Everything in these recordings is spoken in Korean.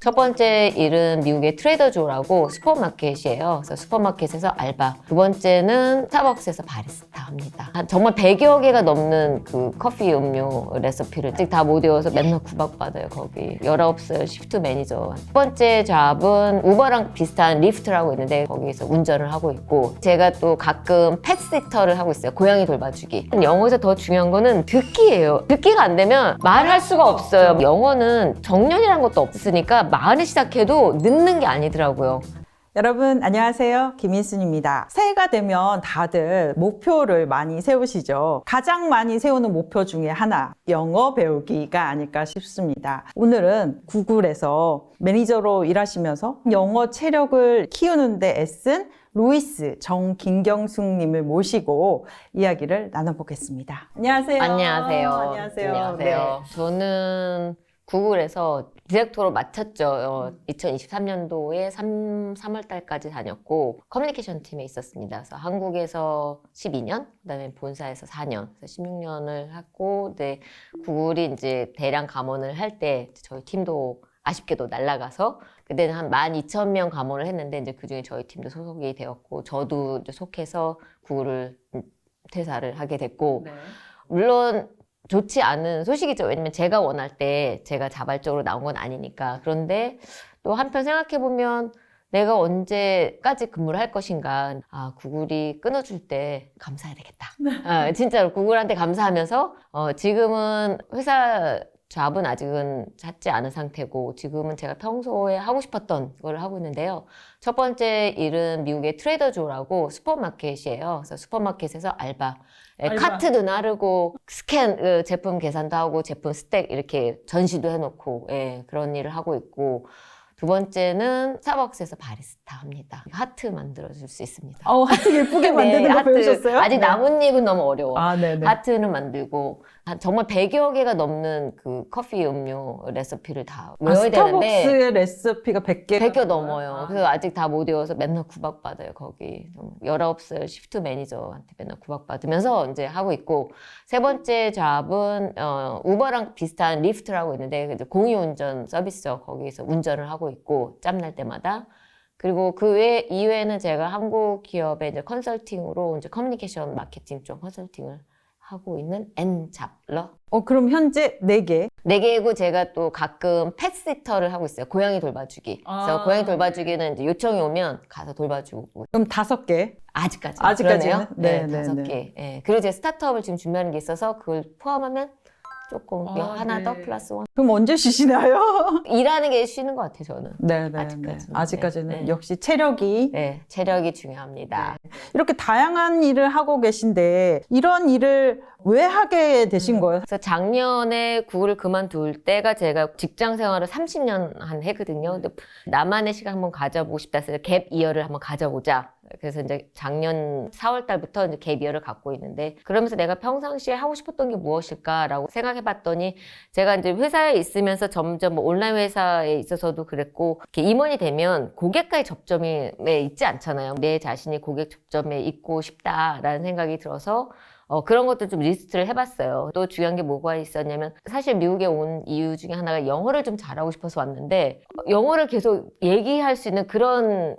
첫 번째 일은 미국의 트레이더 조라고 슈퍼마켓이에요. 그래서 슈퍼마켓에서 알바. 두 번째는 스타벅스에서 바리스타 합니다. 정말 100여 개가 넘는 그 커피 음료 레시피를 다 못 외워서 맨날 구박받아요, 거기. 19살 시프트 매니저. 첫 번째 잡은 우버랑 비슷한 리프트라고 있는데 거기서 운전을 하고 있고, 제가 또 가끔 펫시터를 하고 있어요. 고양이 돌봐주기. 영어에서 더 중요한 거는 듣기예요. 듣기가 안 되면 말할 수가 없어요. 영어는 정년이란 것도 없으니까 말을 시작해도 늦는 게 아니더라고요. 여러분 안녕하세요, 김인순입니다. 새해가 되면 다들 목표를 많이 세우시죠. 가장 많이 세우는 목표 중에 하나, 영어 배우기가 아닐까 싶습니다. 오늘은 구글에서 매니저로 일하시면서 영어 체력을 키우는 데 애쓴 루이스 정김경숙님을 모시고 이야기를 나눠보겠습니다. 안녕하세요. 안녕하세요. 안녕하세요. 네. 저는 구글에서 디렉터로 맡았죠. 2023년도에 3월 달까지 다녔고 커뮤니케이션 팀에 있었습니다. 그래서 한국에서 12년, 그다음에 본사에서 4년, 그래서 16년을 했고, 네, 구글이 이제 대량 감원을 할 때 저희 팀도 아쉽게도 날아가서 그때는 한 12,000명 감원을 했는데 이제 그중에 저희 팀도 소속이 되었고 저도 이제 속해서 구글을 퇴사를 하게 됐고, 네. 물론 좋지 않은 소식이죠. 왜냐면 제가 원할 때 제가 자발적으로 나온 건 아니니까. 그런데 또 한편 생각해보면 내가 언제까지 근무를 할 것인가. 구글이 끊어줄 때 감사해야 되겠다. 진짜로 구글한테 감사하면서 지금은 회사 잡은 아직은 찾지 않은 상태고 지금은 제가 평소에 하고 싶었던 걸 하고 있는데요. 첫 번째 일은 미국의 트레이더 조라고 슈퍼마켓이에요. 그래서 슈퍼마켓에서 알바. 카트도 나르고 스캔 제품 계산도 하고 제품 스택 이렇게 전시도 해놓고 그런 일을 하고 있고, 두 번째는 스타벅스에서 바리스타 합니다. 하트 만들어줄 수 있습니다. 하트 예쁘게 만드는 거 하트. 배우셨어요? 아직 나뭇잎은 너무 어려워. 네네. 하트는 만들고 정말 100여 개가 넘는 그 커피 음료 레시피를 다 외워야 되는데 스타벅스의 레시피가 100개 100개 넘어요. 그래서 아직 다 못 외워서 맨날 구박받아요, 거기. 19살 시프트 매니저한테 맨날 구박받으면서 이제 하고 있고, 세 번째 잡은 우버랑 비슷한 리프트라고 있는데 이제 공유운전 서비스죠. 거기서 운전을 하고 있고 짬날 때마다. 그리고 그 이외에는 제가 한국 기업의 이제 컨설팅으로 이제 커뮤니케이션 마케팅 쪽 컨설팅을 하고 있는 N잡러. 그럼 현재 4개. 4개고 제가 또 가끔 펫시터를 하고 있어요. 고양이 돌봐주기. 그래서 고양이 돌봐주기는 이제 요청이 오면 가서 돌봐주고. 그럼 5개. 아직까지는? 네, 네, 5개. 네. 그리고 제가 스타트업을 지금 준비하는 게 있어서 그걸 포함하면 조금 하나 더 플러스 원. 그럼 언제 쉬시나요? 일하는 게 쉬는 것 같아요, 저는. 네네. 아직까지는 네. 역시 체력이. 네, 체력이 중요합니다. 이렇게 다양한 일을 하고 계신데 이런 일을 왜 하게 되신 거예요? 그래서 작년에 구글을 그만둘 때가 제가 직장 생활을 30년 한 해거든요. 근데 나만의 시간 한번 가져보고 싶다 해서 갭 이어를 한번 가져보자. 그래서 이제 작년 4월 달부터 이제 갭 이어를 갖고 있는데, 그러면서 내가 평상시에 하고 싶었던 게 무엇일까라고 생각해 봤더니, 제가 이제 회사에 있으면서 점점 온라인 회사에 있어서도 그랬고, 이렇게 임원이 되면 고객과의 접점이 있지 않잖아요. 내 자신이 고객 접점에 있고 싶다라는 생각이 들어서 그런 것도 좀 리스트를 해봤어요. 또 중요한 게 뭐가 있었냐면, 사실 미국에 온 이유 중에 하나가 영어를 좀 잘하고 싶어서 왔는데, 영어를 계속 얘기할 수 있는 그런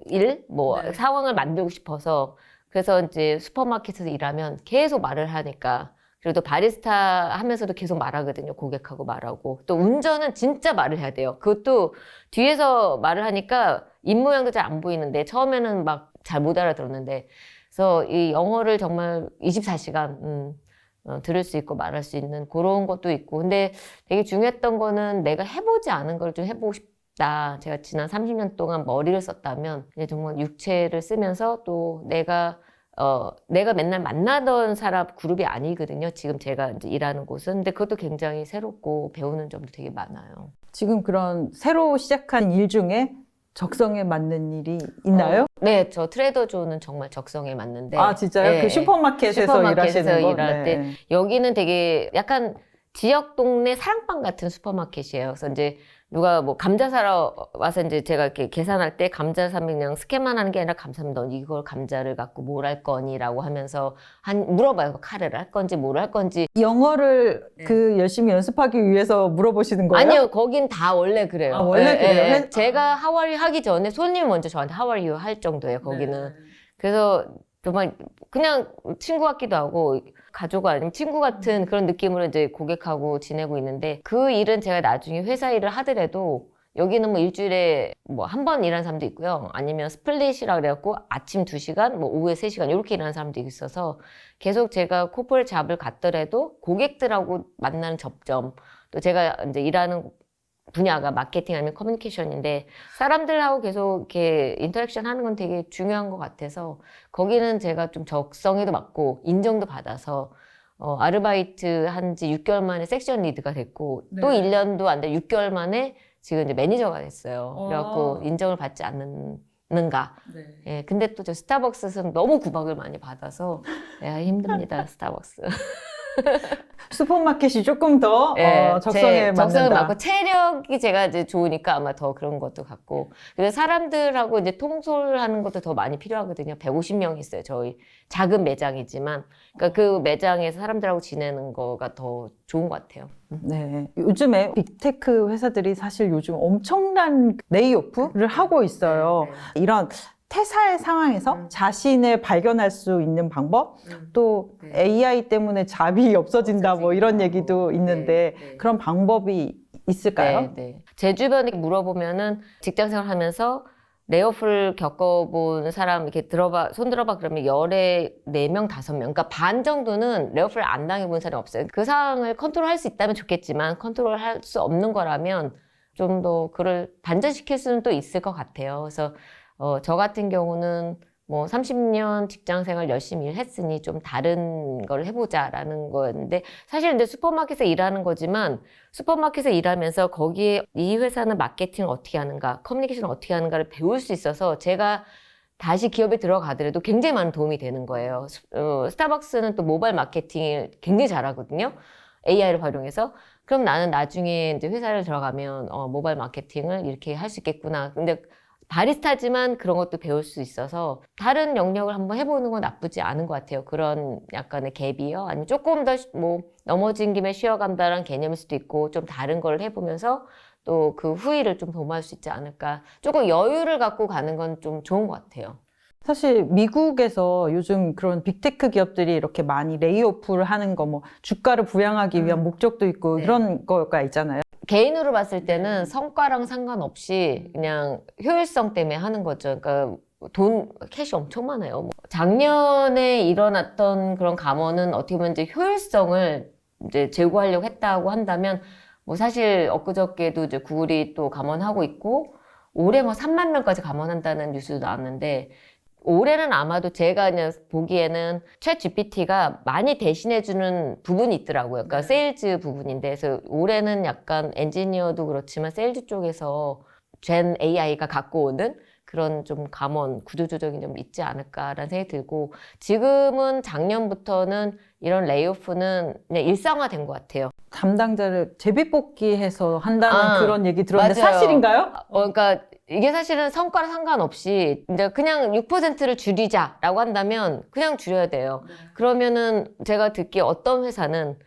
상황을 만들고 싶어서, 그래서 이제 슈퍼마켓에서 일하면 계속 말을 하니까, 그리고 또 바리스타 하면서도 계속 말하거든요. 고객하고 말하고. 또 운전은 진짜 말을 해야 돼요. 그것도 뒤에서 말을 하니까 입모양도 잘 안 보이는데, 처음에는 막 잘 못 알아들었는데, 그래서 이 영어를 정말 24시간 들을 수 있고 말할 수 있는 그런 것도 있고, 근데 되게 중요했던 거는 내가 해보지 않은 걸 좀 해보고 싶다. 제가 지난 30년 동안 머리를 썼다면 이제 정말 육체를 쓰면서 또 내가 맨날 만나던 사람 그룹이 아니거든요. 지금 제가 이제 일하는 곳은. 근데 그것도 굉장히 새롭고 배우는 점도 되게 많아요. 지금 그런 새로 시작한 일 중에 적성에 맞는 일이 있나요? 네, 저 트레이더 조는 정말 적성에 맞는데. 진짜요? 네, 그 슈퍼마켓에서 일하시는 거? 일할 때 여기는 되게 약간 지역 동네 사랑방 같은 슈퍼마켓이에요. 그래서 이제 누가 뭐 감자 사러 와서 이제 제가 이렇게 계산할 때 감자 사면 그냥 스캔만 하는 게 아니라 감사합니다. 너 이걸 감자를 갖고 뭘 할 거니라고 하면서 물어봐요. 카레를 할 건지 뭘 할 건지. 영어를 그 열심히 연습하기 위해서 물어보시는 거예요? 아니요, 거긴 다 원래 그래요. 아, 원래 그래요? 제가 How are you 하기 전에 손님이 먼저 저한테 How are you 할 정도예요, 거기는. 그래서 정말 그냥 친구 같기도 하고 가족 아니면 친구 같은 그런 느낌으로 이제 고객하고 지내고 있는데 그 일은 제가 나중에 회사 일을 하더라도 여기는 뭐 일주일에 뭐 한 번 일하는 사람도 있고요. 아니면 스플릿이라 그래갖고 아침 2시간, 뭐 오후에 3시간 이렇게 일하는 사람도 있어서 계속 제가 코퍼레이트 잡을 갔더라도 고객들하고 만나는 접점 또 제가 이제 일하는 분야가 마케팅 아니면 커뮤니케이션인데 사람들하고 계속 이렇게 인터랙션 하는 건 되게 중요한 것 같아서 거기는 제가 좀 적성에도 맞고 인정도 받아서 아르바이트 한 지 6개월 만에 섹션 리드가 됐고 또 1년도 안 돼 6개월 만에 지금 이제 매니저가 됐어요. 그래갖고 인정을 받지 않는가. 예, 근데 또 저 스타벅스는 너무 구박을 많이 받아서 힘듭니다. 스타벅스. 슈퍼마켓이 조금 더 적성에 적성을 맞는다. 맞고 체력이 제가 이제 좋으니까 아마 더 그런 것도 같고 그래서 사람들하고 이제 통솔하는 것도 더 많이 필요하거든요. 150명 있어요. 저희 작은 매장이지만 그러니까 그 매장에서 사람들하고 지내는 거가 더 좋은 것 같아요. 네. 요즘에 빅테크 회사들이 사실 요즘 엄청난 레이오프를 하고 있어요. 이런 퇴사의 상황에서 자신을 발견할 수 있는 방법, 또 AI 때문에 잡이 없어진다 뭐 이런 얘기도 있는데 그런 방법이 있을까요? 제 주변에 물어보면은 직장생활 하면서 레이오프를 겪어본 사람 이렇게 손 들어봐 그러면 열에 4명, 5명 그러니까 반 정도는 레이오프를 안 당해본 사람이 없어요. 그 상황을 컨트롤할 수 있다면 좋겠지만 컨트롤할 수 없는 거라면 좀 더 그걸 반전시킬 수는 또 있을 것 같아요. 그래서 저 같은 경우는 뭐 30년 직장 생활 열심히 일했으니 좀 다른 걸 해보자라는 거였는데 사실 근데 슈퍼마켓에서 일하는 거지만 슈퍼마켓에서 일하면서 거기에 이 회사는 마케팅을 어떻게 하는가, 커뮤니케이션을 어떻게 하는가를 배울 수 있어서 제가 다시 기업에 들어가더라도 굉장히 많은 도움이 되는 거예요. 스타벅스는 또 모바일 마케팅을 굉장히 잘하거든요. AI를 활용해서. 그럼 나는 나중에 이제 회사를 들어가면 모바일 마케팅을 이렇게 할 수 있겠구나. 근데 바리스타지만 그런 것도 배울 수 있어서 다른 영역을 한번 해보는 건 나쁘지 않은 것 같아요. 그런 약간의 갭이요. 아니면 조금 더 뭐 넘어진 김에 쉬어간다는 개념일 수도 있고 좀 다른 걸 해보면서 또 그 후일을 좀 도모할 수 있지 않을까. 조금 여유를 갖고 가는 건 좀 좋은 것 같아요. 사실 미국에서 요즘 그런 빅테크 기업들이 이렇게 많이 레이오프를 하는 거 뭐 주가를 부양하기 위한 목적도 있고 그런 거가 있잖아요. 개인으로 봤을 때는 성과랑 상관없이 그냥 효율성 때문에 하는 거죠. 그러니까 캐시 엄청 많아요. 작년에 일어났던 그런 감원은 어떻게 보면 이제 효율성을 이제 제고하려고 했다고 한다면 뭐 사실 엊그저께도 이제 구글이 또 감원하고 있고 올해 뭐 3만 명까지 감원한다는 뉴스도 나왔는데 올해는 아마도 제가 그냥 보기에는 챗 GPT가 많이 대신해주는 부분이 있더라고요. 그러니까 세일즈 부분인데, 그래서 올해는 약간 엔지니어도 그렇지만 세일즈 쪽에서 젠 AI가 갖고 오는 그런 좀 감원, 구조조정이 좀 있지 않을까라는 생각이 들고, 지금은 작년부터는 이런 레이오프는 그냥 일상화된 것 같아요. 담당자를 제비뽑기해서 한다는 그런 얘기 들었는데 맞아요. 사실인가요? 그러니까 이게 사실은 성과랑 상관없이 이제 그냥 6%를 줄이자라고 한다면 그냥 줄여야 돼요. 그러면은 제가 듣기에 어떤 회사는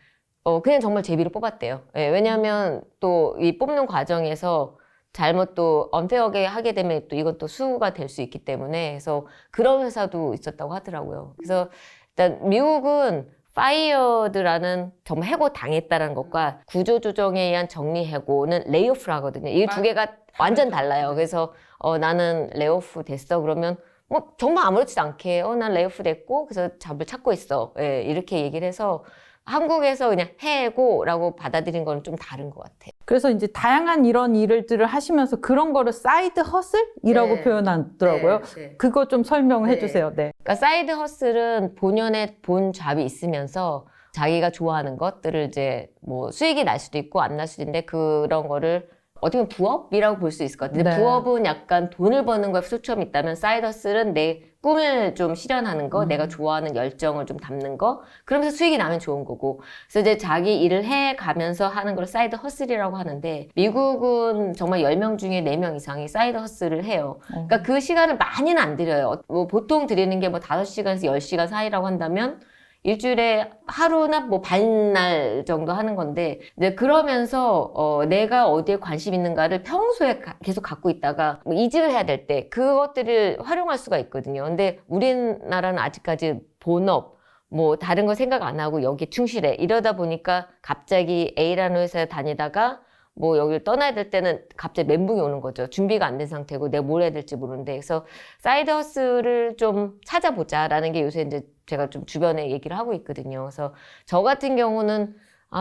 그냥 정말 제비로 뽑았대요. 예, 왜냐하면 또 이 뽑는 과정에서 잘못 또 언페어하게 하게 되면 또 이건 또 수가 될 수 있기 때문에 그래서 그런 회사도 있었다고 하더라고요. 그래서 일단 미국은 파이어드라는 정말 해고 당했다는 것과 구조조정에 의한 정리해고는 레이오프를 하거든요. 이 두 개가 완전 달라요. 그래서 나는 레이오프 됐어. 그러면 뭐 정말 아무렇지도 않게 난 레이오프 됐고 그래서 잡을 찾고 있어. 예, 이렇게 얘기를 해서 한국에서 그냥 해고라고 받아들인 거는 좀 다른 것 같아요. 그래서 이제 다양한 이런 일들을 하시면서 그런 거를 사이드 허슬이라고 표현하더라고요. 그거 좀 설명해 주세요. 네. 그러니까 사이드 허슬은 본연의 본 잡이 있으면서 자기가 좋아하는 것들을 이제 뭐 수익이 날 수도 있고 안 날 수도 있는데 그런 거를 어떻게 보면 부업이라고 볼 수 있을 것 같아요. 근데 네. 부업은 약간 돈을 버는 거에 초점이 있다면 사이드 허슬은 내 꿈을 좀 실현하는 거, 내가 좋아하는 열정을 좀 담는 거, 그러면서 수익이 나면 좋은 거고. 그래서 이제 자기 일을 해 가면서 하는 걸 사이드 허슬이라고 하는데, 미국은 정말 10명 중에 4명 이상이 사이드 허슬을 해요. 그러니까 그 시간을 많이는 안 들여요. 뭐 보통 드리는 게 뭐 5시간에서 10시간 사이라고 한다면, 일주일에 하루나 뭐 반날 정도 하는 건데, 이제 그러면서 내가 어디에 관심 있는가를 평소에 계속 갖고 있다가 뭐 이직을 해야 될 때 그것들을 활용할 수가 있거든요. 근데 우리나라는 아직까지 본업 뭐 다른 거 생각 안 하고 여기 충실해 이러다 보니까 갑자기 A라는 회사에 다니다가 뭐 여기를 떠나야 될 때는 갑자기 멘붕이 오는 거죠. 준비가 안 된 상태고 내가 뭘 해야 될지 모르는데. 그래서 사이드 허슬을 좀 찾아보자라는 게 요새 이제 제가 좀 주변에 얘기를 하고 있거든요. 그래서 저 같은 경우는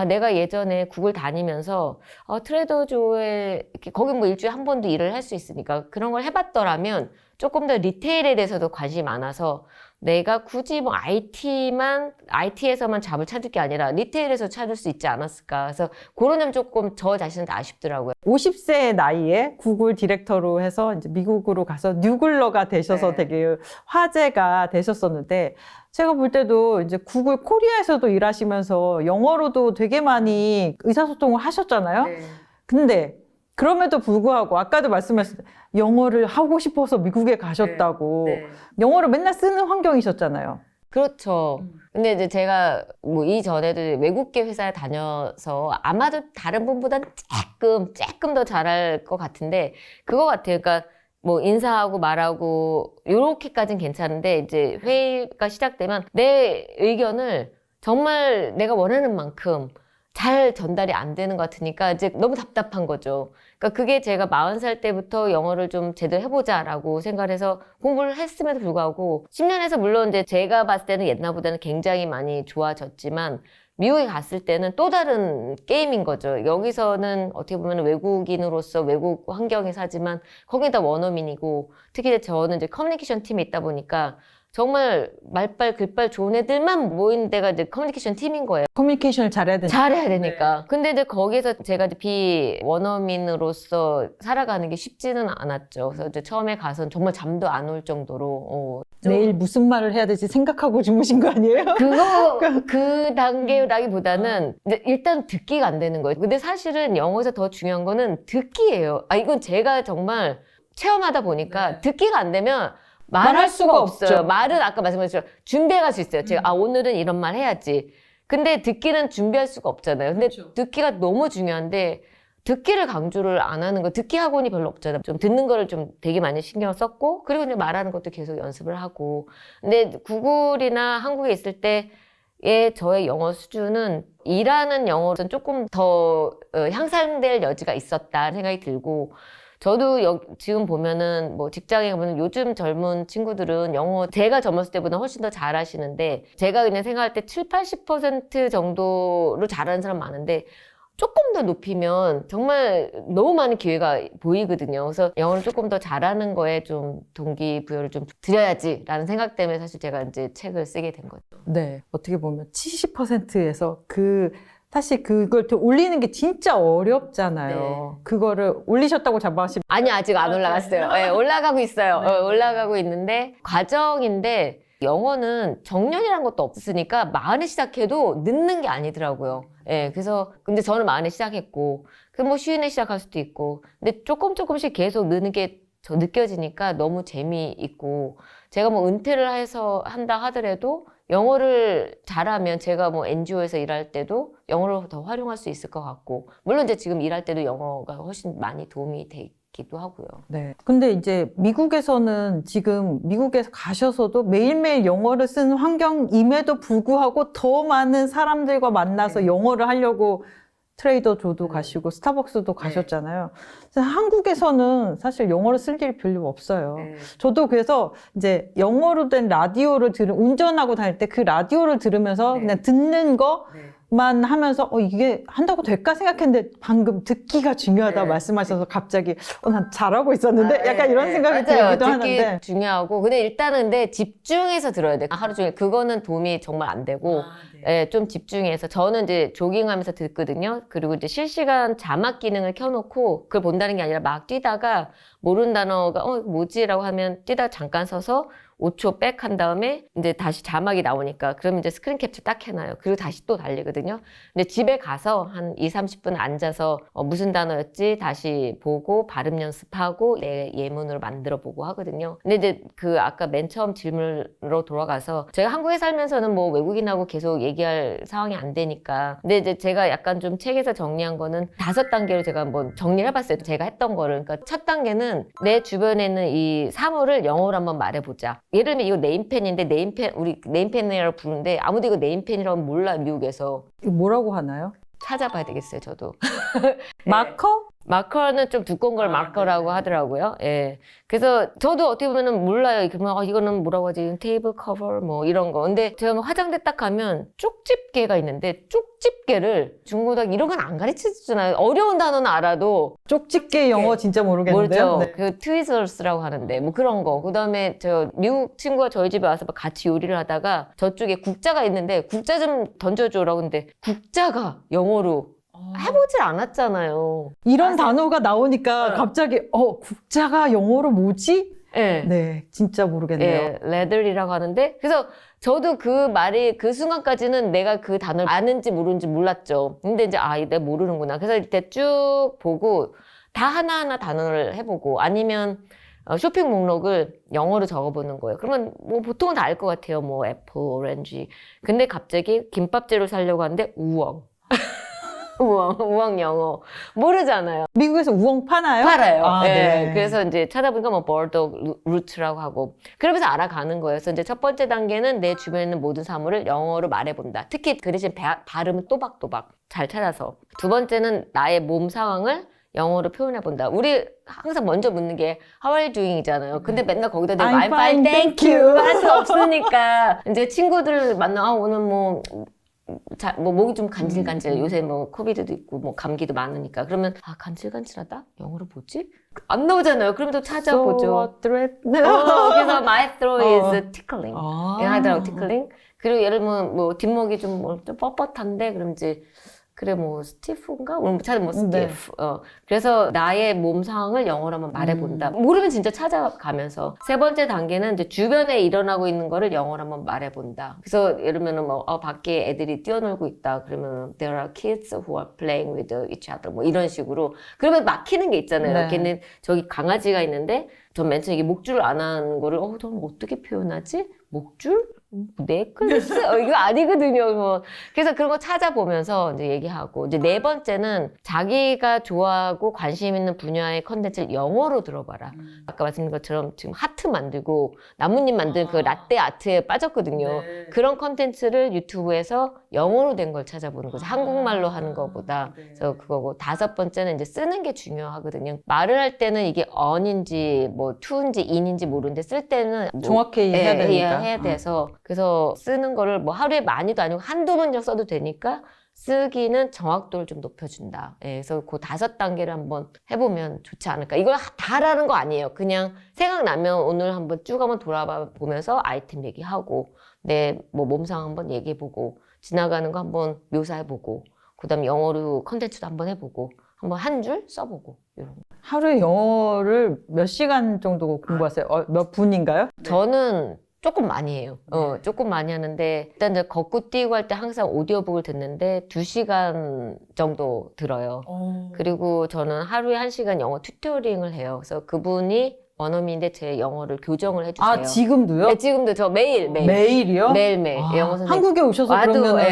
내가 예전에 구글 다니면서 트레이더 조에 거기 뭐 일주일에 한 번도 일을 할 수 있으니까 그런 걸 해봤더라면 조금 더 리테일에 대해서도 관심이 많아서 내가 굳이 뭐 IT에서만 잡을 찾을 게 아니라 리테일에서 찾을 수 있지 않았을까. 그래서 그런 점 조금 저 자신한테 아쉽더라고요. 50세 나이에 구글 디렉터로 해서 이제 미국으로 가서 뉴글러가 되셔서 네. 되게 화제가 되셨었는데, 제가 볼 때도 이제 구글 코리아에서도 일하시면서 영어로도 되게 많이 의사소통을 하셨잖아요. 근데 그럼에도 불구하고 아까도 말씀하셨듯이 영어를 하고 싶어서 미국에 가셨다고. 영어를 맨날 쓰는 환경이셨잖아요. 그렇죠. 근데 이제 제가 뭐 이전에도 외국계 회사에 다녀서 아마도 다른 분보다는 조금 더 잘할 것 같은데, 그거 같아요. 그러니까 뭐 인사하고 말하고 요렇게까지는 괜찮은데, 이제 회의가 시작되면 내 의견을 정말 내가 원하는 만큼 잘 전달이 안 되는 것 같으니까 이제 너무 답답한 거죠. 그러니까 그게 제가 40살 때부터 영어를 좀 제대로 해보자라고 생각을 해서 공부를 했음에도 불구하고 10년에서 물론 이제 제가 봤을 때는 옛날보다는 굉장히 많이 좋아졌지만, 미국에 갔을 때는 또 다른 게임인 거죠. 여기서는 어떻게 보면 외국인으로서 외국 환경에 사지만 거긴 다 원어민이고, 특히 저는 이제 커뮤니케이션 팀에 있다 보니까 정말 말빨 글빨 좋은 애들만 모인 데가 이제 커뮤니케이션 팀인 거예요. 커뮤니케이션을 잘해야 되니까. 잘해야 되니까. 근데 이제 거기에서 제가 이제 비원어민으로서 살아가는 게 쉽지는 않았죠. 그래서 이제 처음에 가서는 정말 잠도 안 올 정도로 내일 무슨 말을 해야 될지 생각하고 주무신 거 아니에요? 그 단계라기보다는 이제 일단 듣기가 안 되는 거예요. 근데 사실은 영어에서 더 중요한 거는 듣기예요. 이건 제가 정말 체험하다 보니까 듣기가 안 되면 말할 수가 없어요. 없죠. 말은 아까 말씀하셨죠. 준비해 갈 수 있어요. 제가 오늘은 이런 말 해야지. 근데 듣기는 준비할 수가 없잖아요. 근데 듣기가 너무 중요한데 듣기를 강조를 안 하는 거. 듣기 학원이 별로 없잖아요. 좀 듣는 거를 좀 되게 많이 신경을 썼고, 그리고 이제 말하는 것도 계속 연습을 하고. 근데 구글이나 한국에 있을 때의 저의 영어 수준은 일하는 영어로는 조금 더 향상될 여지가 있었다는 생각이 들고, 저도 지금 보면은 뭐 직장에 가면 요즘 젊은 친구들은 영어 제가 젊었을 때보다 훨씬 더 잘하시는데, 제가 그냥 생각할 때 7, 80% 정도로 잘하는 사람 많은데 조금 더 높이면 정말 너무 많은 기회가 보이거든요. 그래서 영어를 조금 더 잘하는 거에 좀 동기부여를 좀 드려야지라는 생각 때문에 사실 제가 이제 책을 쓰게 된 거죠. 네. 어떻게 보면 70%에서 사실 그걸 더 올리는 게 진짜 어렵잖아요. 네. 그거를 올리셨다고 잡아하시면. 아니, 아직 안 올라갔어요. 네, 올라가고 있어요. 올라가고 있는데 과정인데, 영어는 정년이란 것도 없으니까 40에 시작해도 늦는 게 아니더라고요. 그래서 근데 저는 40에 시작했고, 뭐 50에 시작할 수도 있고, 근데 조금씩 계속 느는 게 저 느껴지니까 너무 재미있고, 제가 뭐 은퇴를 해서 한다 하더라도 영어를 잘하면 제가 뭐 NGO에서 일할 때도 영어를 더 활용할 수 있을 것 같고, 물론 이제 지금 일할 때도 영어가 훨씬 많이 도움이 되기도 하고요. 네. 근데 이제 미국에서는 지금 미국에서 가셔서도 매일매일 영어를 쓰는 환경임에도 불구하고 더 많은 사람들과 만나서 영어를 하려고 트레이더 조도 가시고 스타벅스도 가셨잖아요. 그래서 한국에서는 사실 영어를 쓸 일이 별로 없어요. 저도 그래서 이제 영어로 된 라디오를 운전하고 다닐 때 그 라디오를 들으면서 그냥 듣는 거 만 하면서 이게 한다고 될까 생각했는데 방금 듣기가 중요하다 네. 말씀하셔서 갑자기 난 잘하고 있었는데 약간 이런 생각이 맞아요. 들기도 듣기 하는데 중요하고 근데 일단은 근데 집중해서 들어야 돼. 하루 종일 그거는 도움이 정말 안 되고 예, 좀 집중해서 저는 이제 조깅하면서 듣거든요. 그리고 이제 실시간 자막 기능을 켜놓고 그걸 본다는 게 아니라 막 뛰다가 모르는 단어가 이거 뭐지라고 하면 뛰다가 잠깐 서서 5초 백 한 다음에 이제 다시 자막이 나오니까 그러면 이제 스크린 캡처 딱 해놔요. 그리고 다시 또 달리거든요. 근데 집에 가서 한 2, 30분 앉아서 무슨 단어였지 다시 보고 발음 연습하고 내 예문으로 만들어 보고 하거든요. 근데 이제 그 아까 맨 처음 질문으로 돌아가서 제가 한국에 살면서는 뭐 외국인하고 계속 얘기할 상황이 안 되니까 근데 이제 제가 약간 좀 책에서 정리한 거는 5단계로 제가 한번 정리를 해봤어요. 제가 했던 거를. 그러니까 첫 단계는 내 주변에 있는 이 사물을 영어로 한번 말해보자. 예를 들면 이거 네임펜인데 우리 네임펜이라고 부르는데 아무도 이거 네임펜이라고 몰라요, 미국에서. 이거 뭐라고 하나요? 찾아봐야 되겠어요, 저도. 마커? 마커는 좀 두꺼운 걸 마커라고 하더라고요. 예. 그래서 저도 어떻게 보면은 몰라요. 그러면 이거는 뭐라고 하지? 테이블 커버 뭐 이런 거. 근데 제가 뭐 화장대 딱 가면 쪽집게가 있는데 쪽집게를 중고등학교 이런 건 안 가르쳐주잖아요. 어려운 단어는 알아도 쪽집게 영어 진짜 모르겠는데요. 모르죠. 네. 그 트위저스라고 하는데 뭐 그런 거. 그다음에 저 미국 친구가 저희 집에 와서 같이 요리를 하다가 저쪽에 국자가 있는데 국자 좀 던져줘라고 근데 국자가 영어로 해보질 않았잖아요. 이런 단어가 나오니까 갑자기 국자가 영어로 뭐지? 네. 네, 진짜 모르겠네요. 예, 레들이라고 하는데 그래서 저도 그 말이 그 순간까지는 내가 그 단어를 아는지 모르는지 몰랐죠. 근데 이제 내가 모르는구나. 그래서 이때 쭉 보고 다 하나하나 단어를 해보고 아니면 쇼핑 목록을 영어로 적어보는 거예요. 그러면 뭐 보통은 다 알 것 같아요. 뭐 애플, 오렌지. 근데 갑자기 김밥재료 사려고 하는데 우엉. 우엉 영어 모르잖아요. 미국에서 우엉 파나요? 팔아요. 아, 예. 네. 그래서 이제 찾아보니까 뭐 버덕 루트라고 하고 그러면서 알아가는 거예요. 그래서 이제 첫 번째 단계는 내 주변에 있는 모든 사물을 영어로 말해본다. 특히 그 대신 발음을 또박또박 잘 찾아서. 두 번째는 나의 몸 상황을 영어로 표현해본다. 우리 항상 먼저 묻는 게 How are you doing이잖아요. 근데 맨날 거기다 대고 I'm fine, thank you 할 수 없으니까 이제 친구들 만나 오늘 뭐 목이 좀 간질간질. 요새 뭐 코비드도 있고 뭐 감기도 많으니까. 그러면 간질간질하다? 영어로 뭐지? 안 나오잖아요. 그러면 또 찾아보죠. 그래서 my throat is tickling. 하더라고 tickling. 그리고 예를 들면 뭐 뒷목이 좀 뻣뻣한데 그럼 이제 그래 뭐 스티프인가? 오늘 찾으면 뭐 스티프. 그래서 나의 몸 상황을 영어로 한번 말해본다. 모르면 진짜 찾아가면서. 세 번째 단계는 이제 주변에 일어나고 있는 거를 영어로 한번 말해본다. 그래서 예를 들면 뭐 밖에 애들이 뛰어놀고 있다. 그러면 there are kids who are playing with each other. 뭐 이런 식으로. 그러면 막히는 게 있잖아요. 네. 걔는 저기 강아지가 있는데 전 맨 처음에 이게 목줄을 안 하는 거를 저는 어떻게 표현하지? 목줄? 넥클래스? 이거 아니거든요. 그래서 그런 거 찾아보면서 이제 얘기하고 이제 네 번째는 자기가 좋아하고 관심 있는 분야의 컨텐츠를 영어로 들어봐라. 아까 말씀드린 것처럼 지금 하트 만들고 나뭇잎 만든 그 라떼 아트에 빠졌거든요. 그런 컨텐츠를 유튜브에서 영어로 된 걸 찾아보는 거죠. 한국말로 하는 것보다. 그래서 그거고 다섯 번째는 이제 쓰는 게 중요하거든요. 말을 할 때는 이게 on인지 뭐 to인지 in인지 모르는데 쓸 때는 뭐 정확히 해야 되니까. 해야 돼서 그래서 쓰는 거를 뭐 하루에 많이도 아니고 한두 문장 써도 되니까 쓰기는 정확도를 좀 높여준다. 그래서 그 5단계를 한번 해보면 좋지 않을까. 이걸 다 하라는 거 아니에요. 그냥 생각나면 오늘 한번 쭉 한번 돌아봐 보면서 아이템 얘기하고 내 뭐 몸상 한번 얘기해보고 지나가는 거 한번 묘사해보고 그다음 영어로 컨텐츠도 한번 해보고 한번 한 줄 써보고 이런 거. 하루에 영어를 몇 시간 정도 공부하세요? 몇 분인가요? 저는 조금 많이 해요. 조금 많이 하는데 일단 이제 걷고 뛰고 할 때 항상 오디오북을 듣는데 2시간 정도 들어요. 그리고 저는 하루에 1시간 영어 튜토링을 해요. 그래서 그분이 원어민인데 제 영어를 교정을 해주세요. 아, 지금도요? 네, 지금도 저 매일. 매일이요? 매일매일. 영어 선생님. 한국에 오셔서 와도, 그러면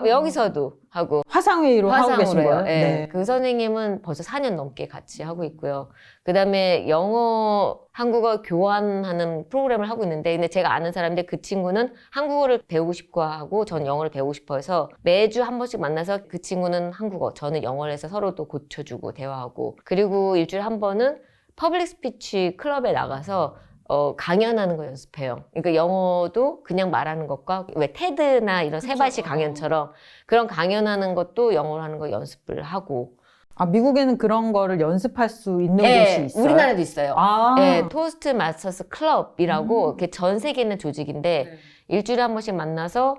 여기서도 하고. 화상회의로 하고 계신 거예요? 네. 그 선생님은 벌써 4년 넘게 같이 하고 있고요. 그 다음에 영어, 한국어 교환하는 프로그램을 하고 있는데, 근데 제가 아는 사람인데 그 친구는 한국어를 배우고 싶어 하고, 전 영어를 배우고 싶어 해서 매주 한 번씩 만나서 그 친구는 한국어, 저는 영어를 해서 서로 또 고쳐주고 대화하고, 그리고 일주일에 한 번은 퍼블릭 스피치 클럽에 나가서 강연하는 거 연습해요. 그러니까 영어도 그냥 말하는 것과 왜 테드나 이런 세바시 강연처럼 그런 강연하는 것도 영어로 하는 거 연습을 하고. 아, 미국에는 그런 거를 연습할 수 있는 곳이 네, 있어요? 우리나라도 있어요. 아, 네, 토스트 마스터스 클럽이라고 이렇게 전 세계에 있는 조직인데 일주일에 한 번씩 만나서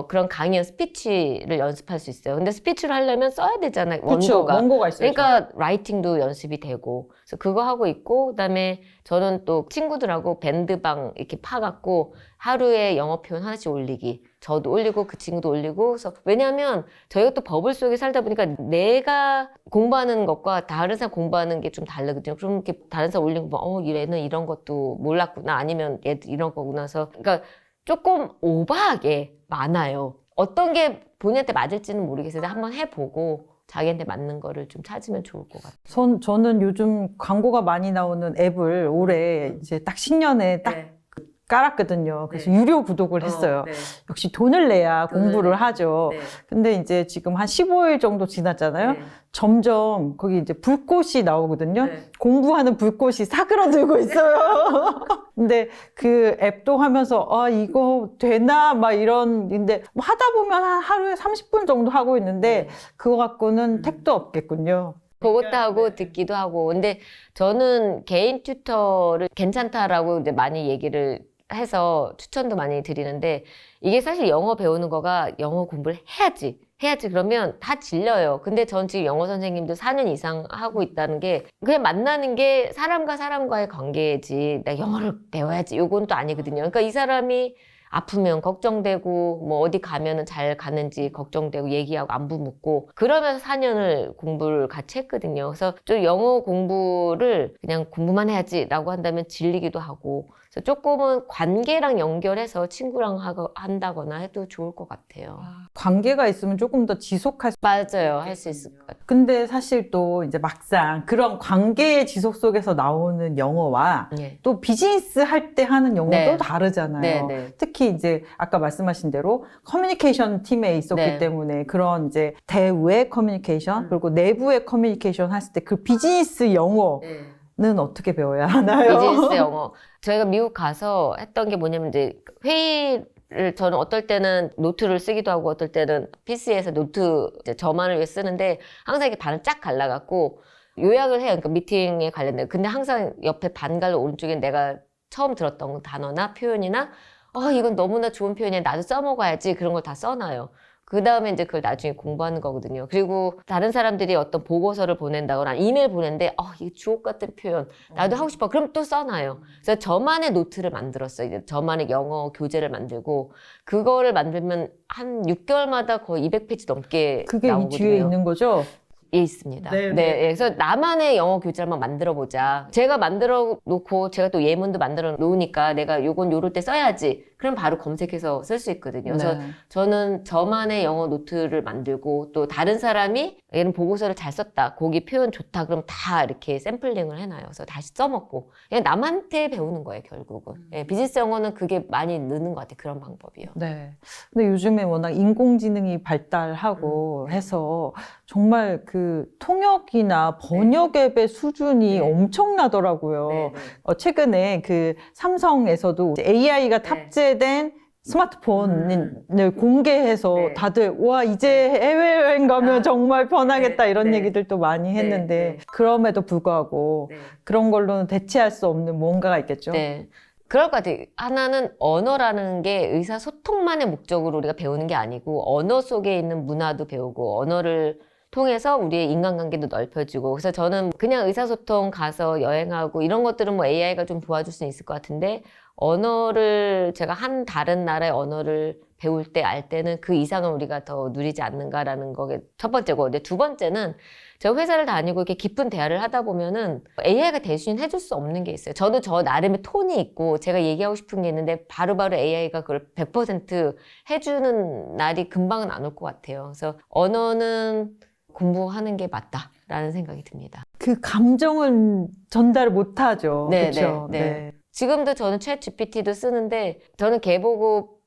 그런 강연 스피치를 연습할 수 있어요. 근데 스피치를 하려면 써야 되잖아요. 그쵸, 원고가. 원고가 있어요. 그러니까 라이팅도 연습이 되고. 그래서 그거 하고 있고 그다음에 저는 또 친구들하고 밴드방 이렇게 파갖고 하루에 영어 표현 하나씩 올리기. 저도 올리고 그 친구도 올리고. 그래서 왜냐하면 저희가 또 버블 속에 살다 보니까 내가 공부하는 것과 다른 사람 공부하는 게 좀 다르거든요. 그럼 이렇게 다른 사람 올리고 얘는 이런 것도 몰랐구나. 아니면 얘도 이런 거구나. 그래서 그러니까 조금 오버하게 많아요. 어떤 게 본인한테 맞을지는 모르겠어요. 한번 해보고 자기한테 맞는 거를 좀 찾으면 좋을 것 같아요. 저는 요즘 광고가 많이 나오는 앱을 올해 이제 딱 신년에 딱 깔았거든요. 그래서 유료 구독을 했어요. 역시 돈을 내야 공부를 하죠. 근데 이제 지금 한 15일 정도 지났잖아요. 점점 거기 이제 불꽃이 나오거든요. 공부하는 불꽃이 사그러들고 있어요. 근데 그 앱도 하면서 이거 되나 막 이런 근데 뭐 하다 보면 한 하루에 30분 정도 하고 있는데 그거 갖고는 택도 없겠군요. 그것도 하고 듣기도 하고. 근데 저는 개인 튜터를 괜찮다라고 이제 많이 얘기를 해서 추천도 많이 드리는데 이게 사실 영어 배우는 거가 영어 공부를 해야지 그러면 다 질려요. 근데 전 지금 영어 선생님도 4년 이상 하고 있다는 게 그냥 만나는 게 사람과 사람과의 관계지 나 영어를 배워야지 요건 또 아니거든요. 그러니까 이 사람이 아프면 걱정되고 뭐 어디 가면은 잘 가는지 걱정되고 얘기하고 안부 묻고 그러면서 4년을 공부를 같이 했거든요. 그래서 좀 영어 공부를 그냥 공부만 해야지라고 한다면 질리기도 하고 그래서 조금은 관계랑 연결해서 친구랑 한다거나 해도 좋을 것 같아요. 관계가 있으면 조금 더 지속할 수 맞아요. 할 수 있을 것 같아요. 근데 사실 또 이제 막상 그런 관계의 지속 속에서 나오는 영어와 네. 또 비즈니스 할 때 하는 영어도 네. 다르잖아요. 네, 네. 특히 이제 아까 말씀하신 대로 커뮤니케이션 팀에 있었기 네. 때문에 그런 이제 대외 커뮤니케이션 그리고 내부의 커뮤니케이션 했을 때 그 비즈니스 영어는 어떻게 배워야 하나요? 비즈니스 영어. 저희가 미국 가서 했던 게 뭐냐면 이제 회의를 저는 어떨 때는 노트를 쓰기도 하고 어떨 때는 PC에서 노트 이제 저만을 위해 쓰는데 항상 이렇게 반을 쫙 갈라갖고 요약을 해요. 그러니까 미팅에 관련된. 근데 항상 옆에 반갈로 오른쪽에 내가 처음 들었던 단어나 표현이나 이건 너무나 좋은 표현이야. 나도 써먹어야지. 그런 걸 다 써놔요. 그 다음에 이제 그걸 나중에 공부하는 거거든요. 그리고 다른 사람들이 어떤 보고서를 보낸다거나 이메일 보낸데 이게 주옥 같은 표현 나도 하고 싶어. 그럼 또 써놔요. 그래서 저만의 노트를 만들었어요. 이제 저만의 영어 교재를 만들고 그거를 만들면 한 6개월마다 거의 200페이지 넘게 그게 나오거든요. 이 뒤에 있는 거죠? 예, 있습니다. 네, 네, 그래서 나만의 영어 교재를 한번 만들어 보자. 제가 만들어 놓고 제가 또 예문도 만들어 놓으니까 내가 요건 요럴 때 써야지. 그럼 바로 검색해서 쓸 수 있거든요. 그래서 네. 저는 저만의 영어 노트를 만들고 또 다른 사람이 얘는 보고서를 잘 썼다. 거기 표현 좋다. 그럼 다 이렇게 샘플링을 해놔요. 그래서 다시 써먹고. 그냥 남한테 배우는 거예요, 결국은. 예, 비즈니스 영어는 그게 많이 느는 것 같아요. 그런 방법이요. 네. 근데 요즘에 워낙 인공지능이 발달하고 해서 정말 그 통역이나 번역 앱의 수준이 엄청나더라고요. 최근에 그 삼성에서도 AI가 탑재된 스마트폰을 공개해서 다들 와 이제 해외여행 가면 정말 편하겠다 이런 얘기들도 많이 했는데 그럼에도 불구하고 그런 걸로는 대체할 수 없는 뭔가가 있겠죠. 네. 그럴 것 같아요. 하나는 언어라는 게 의사소통만의 목적으로 우리가 배우는 게 아니고 언어 속에 있는 문화도 배우고 언어를 통해서 우리의 인간관계도 넓혀지고 그래서 저는 그냥 의사소통 가서 여행하고 이런 것들은 뭐 AI가 좀 도와줄 수는 있을 것 같은데 언어를 제가 한 다른 나라의 언어를 배울 때 알 때는 그 이상은 우리가 더 누리지 않는가라는 거게 첫 번째고 근데 두 번째는 제가 회사를 다니고 이렇게 깊은 대화를 하다 보면은 AI가 대신해줄 수 없는 게 있어요. 저도 저 나름의 톤이 있고 제가 얘기하고 싶은 게 있는데 바로바로 AI가 그걸 100% 해주는 날이 금방은 안 올 것 같아요. 그래서 언어는 공부하는 게 맞다라는 생각이 듭니다. 그 감정은 전달을 못하죠. 네, 그렇죠. 네. 지금도 저는 챗 GPT도 쓰는데 저는 걔 보고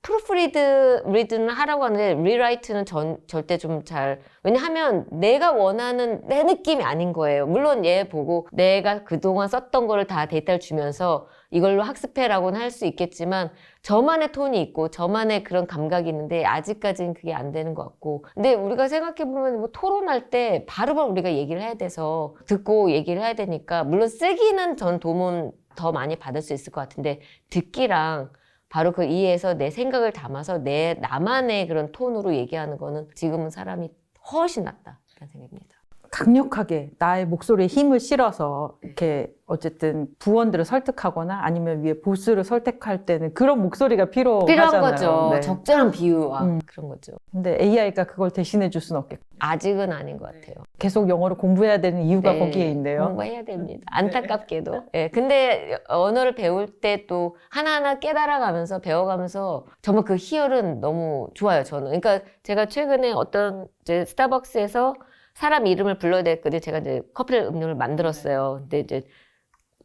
리드는 하라고 하는데 리라이트는 절대 좀 잘 왜냐하면 내가 원하는 내 느낌이 아닌 거예요. 물론 얘 보고 내가 그동안 썼던 거를 다 데이터를 주면서 이걸로 학습해라고는 할 수 있겠지만 저만의 톤이 있고 저만의 그런 감각이 있는데 아직까지는 그게 안 되는 것 같고 근데 우리가 생각해보면 뭐 토론할 때 바로바로 우리가 얘기를 해야 돼서 듣고 얘기를 해야 되니까 물론 쓰기는 전 도움은 더 많이 받을 수 있을 것 같은데 듣기랑 바로 그 이해해서 내 생각을 담아서 나만의 그런 톤으로 얘기하는 거는 지금은 사람이 훨씬 낫다. 그런 생각입니다. 강력하게 나의 목소리에 힘을 실어서 이렇게 어쨌든 부원들을 설득하거나 아니면 위에 보스를 설득할 때는 그런 목소리가 필요한 필요하잖아요. 거죠. 네. 적절한 비유와 그런 거죠. 근데 AI가 그걸 대신해 줄 수는 없겠고 아직은 아닌 것 같아요. 계속 영어를 공부해야 되는 이유가 네, 거기에 있네요. 공부해야 됩니다. 안타깝게도. 네, 근데 언어를 배울 때 또 하나하나 깨달아가면서 배워가면서 정말 그 희열은 너무 좋아요. 저는. 그러니까 제가 최근에 어떤 이제 스타벅스에서 사람 이름을 불러야 됐거든요. 제가 이제 커피 음료를 만들었어요. 근데 이제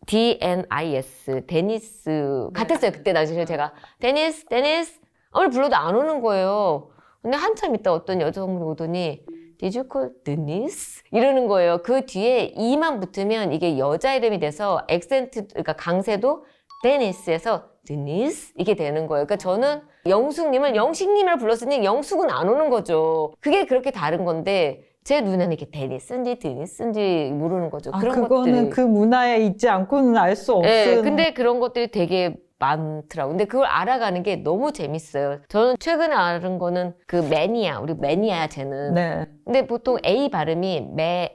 DNIS, 데니스 같았어요. 그때 당시에 제가 데니스 아무리 불러도 안 오는 거예요. 근데 한참 있다 어떤 여성분이 오더니 Did you call Denise? 이러는 거예요. 그 뒤에 E만 붙으면 이게 여자 이름이 돼서 액센트, 그러니까 강세도 데니스에서 Denise 이게 되는 거예요. 그러니까 저는 영숙님을 영식님을 불렀으니 영숙은 안 오는 거죠. 그게 그렇게 다른 건데 제 눈에는 이게 데니스인지 모르는 거죠. 아, 그런 그거는 것들이. 그 문화에 있지 않고는 알 수 없는. 네, 근데 그런 것들이 되게 많더라고요. 근데 그걸 알아가는 게 너무 재밌어요. 저는 최근에 알은 거는 그 매니아, 우리 매니아야 쟤는. 네. 근데 보통 A 발음이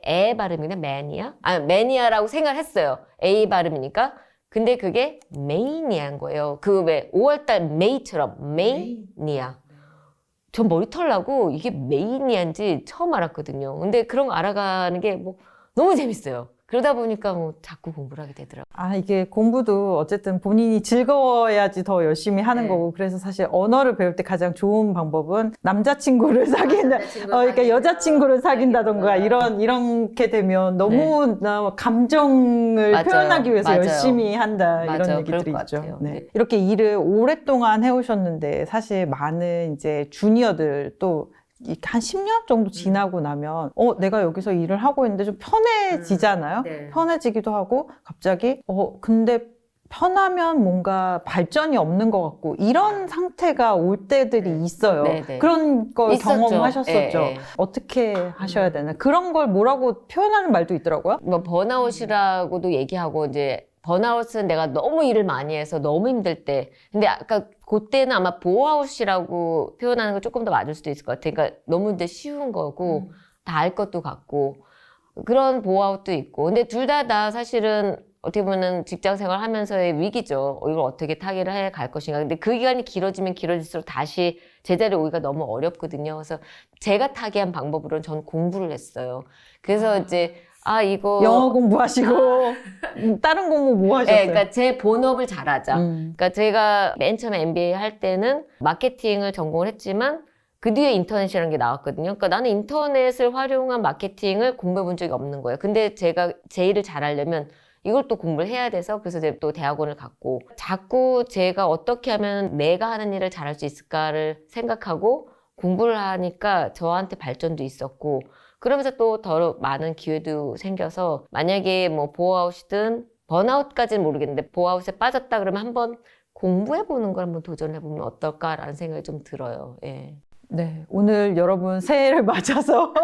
에 발음이나 매니아? 아, 매니아라고 생각을 했어요. A 발음이니까. 근데 그게 메이니아인 거예요. 그 왜 5월달 메이처럼 메이니아. 전 머리털 나고 이게 메이니아인지 처음 알았거든요. 근데 그런 거 알아가는 게 뭐 너무 재밌어요. 그러다 보니까 뭐 자꾸 공부를 하게 되더라고요. 아, 이게 공부도 어쨌든 본인이 즐거워야지 더 열심히 하는 네. 거고, 그래서 사실 언어를 배울 때 가장 좋은 방법은 남자친구를 사귄다, 그러니까 여자친구를 사귄다던가, 이렇게 되면 너무 감정을 맞아요. 표현하기 위해서 맞아요. 열심히 한다, 맞아요. 이런 그럴 얘기들이 것 있죠. 같아요. 네. 네. 이렇게 일을 오랫동안 해오셨는데, 사실 많은 이제 주니어들 또 한 10년 정도 지나고 나면 내가 여기서 일을 하고 있는데 좀 편해지잖아요. 네. 편해지기도 하고 갑자기 근데 편하면 뭔가 발전이 없는 것 같고 이런 상태가 올 때들이 있어요. 네, 네. 그런 걸 있었죠. 경험하셨었죠. 예, 예. 어떻게 하셔야 되나? 그런 걸 뭐라고 표현하는 말도 있더라고요. 뭐 번아웃이라고도 얘기하고 이제 번아웃은 내가 너무 일을 많이 해서 너무 힘들 때. 근데 아까 그때는 아마 보아웃이라고 표현하는 거 조금 더 맞을 수도 있을 것 같아요. 그러니까 너무 이제 쉬운 거고 다 알 것도 같고 그런 보아웃도 있고. 근데 둘 다 사실은 어떻게 보면 직장 생활 하면서의 위기죠. 이걸 어떻게 타개를 해 갈 것인가. 근데 그 기간이 길어지면 길어질수록 다시 제자리에 오기가 너무 어렵거든요. 그래서 제가 타개한 방법으로는 전 공부를 했어요. 그래서 이제 이거 영어 공부하시고 다른 공부 뭐 하셨어요? 네, 그러니까 제 본업을 잘하자. 그러니까 제가 맨 처음에 MBA 할 때는 마케팅을 전공을 했지만 그 뒤에 인터넷이라는 게 나왔거든요. 그러니까 나는 인터넷을 활용한 마케팅을 공부해 본 적이 없는 거예요. 근데 제가 제 일을 잘하려면 이걸 또 공부를 해야 돼서 그래서 제가 또 대학원을 갔고 자꾸 제가 어떻게 하면 내가 하는 일을 잘할 수 있을까를 생각하고 공부를 하니까 저한테 발전도 있었고 그러면서 또 더 많은 기회도 생겨서 만약에 뭐 보아웃이든 번아웃까지는 모르겠는데 보아웃에 빠졌다 그러면 한번 공부해보는 걸 한번 도전해보면 어떨까라는 생각이 좀 들어요. 예. 네, 오늘 여러분 새해를 맞아서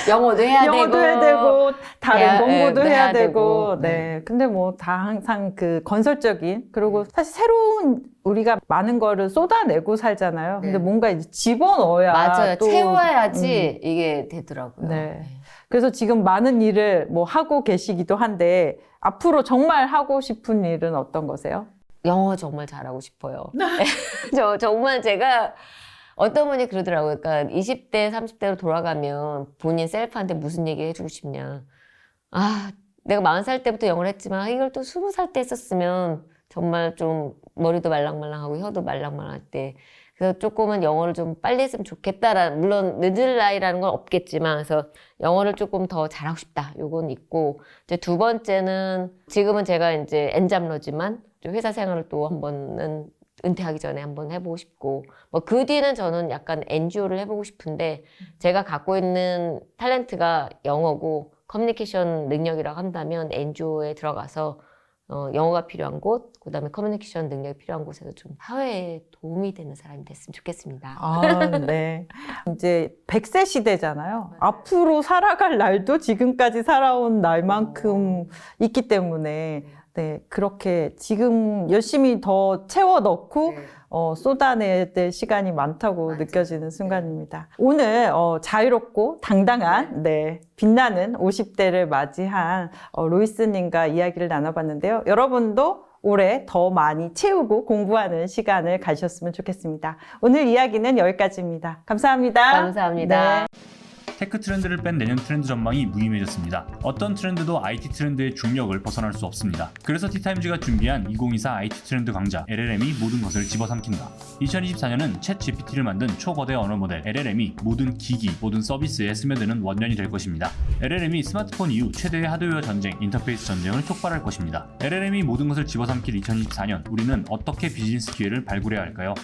영어도 해야 영어도 해야 되고 다른 공부도 네, 해야 되고 네. 네. 근데 뭐 다 항상 그 건설적인 그리고 사실 새로운 우리가 많은 거를 쏟아내고 살잖아요. 근데 네. 뭔가 이제 집어넣어야 맞아요. 또 채워야지 이게 되더라고요. 네. 그래서 지금 많은 일을 뭐 하고 계시기도 한데 앞으로 정말 하고 싶은 일은 어떤 거세요? 영어 정말 잘하고 싶어요. 정말 제가 어떤 분이 그러더라고요. 그러니까 20대, 30대로 돌아가면 본인 셀프한테 무슨 얘기 해주고 싶냐. 내가 40살 때부터 영어를 했지만 이걸 또 20살 때 했었으면 정말 좀 머리도 말랑말랑하고 혀도 말랑말랑할 때 그래서 조금은 영어를 좀 빨리 했으면 좋겠다라는 물론 늦을 나이라는 건 없겠지만 그래서 영어를 조금 더 잘하고 싶다. 요건 있고 이제 두 번째는 지금은 제가 이제 엔잡러지만 회사 생활을 또 한 번은 은퇴하기 전에 한번 해보고 싶고 뭐 그 뒤는 저는 약간 NGO를 해보고 싶은데 제가 갖고 있는 탤런트가 영어고 커뮤니케이션 능력이라고 한다면 NGO에 들어가서 영어가 필요한 곳, 그다음에 커뮤니케이션 능력이 필요한 곳에서 좀 사회에 도움이 되는 사람이 됐으면 좋겠습니다. 아, 네. 이제 100세 시대잖아요. 앞으로 살아갈 날도 지금까지 살아온 날만큼 있기 때문에 네, 그렇게 지금 열심히 더 채워 넣고 쏟아내야 될 시간이 많다고 맞아요. 느껴지는 순간입니다. 오늘 자유롭고 당당한 네, 빛나는 50대를 맞이한 로이스님과 이야기를 나눠봤는데요. 여러분도 올해 더 많이 채우고 공부하는 시간을 가셨으면 좋겠습니다. 오늘 이야기는 여기까지입니다. 감사합니다. 감사합니다. 네. 테크 트렌드를 뺀 내년 트렌드 전망이 무의미해졌습니다. 어떤 트렌드도 IT 트렌드의 중력을 벗어날 수 없습니다. 그래서 티타임즈가 준비한 2024 IT 트렌드 강좌 LLM이 모든 것을 집어삼킨다. 2024년은 챗 GPT를 만든 초거대 언어 모델 LLM이 모든 기기, 모든 서비스에 스며드는 원년이 될 것입니다. LLM이 스마트폰 이후 최대의 하드웨어 전쟁, 인터페이스 전쟁을 촉발할 것입니다. LLM이 모든 것을 집어삼킬 2024년, 우리는 어떻게 비즈니스 기회를 발굴해야 할까요?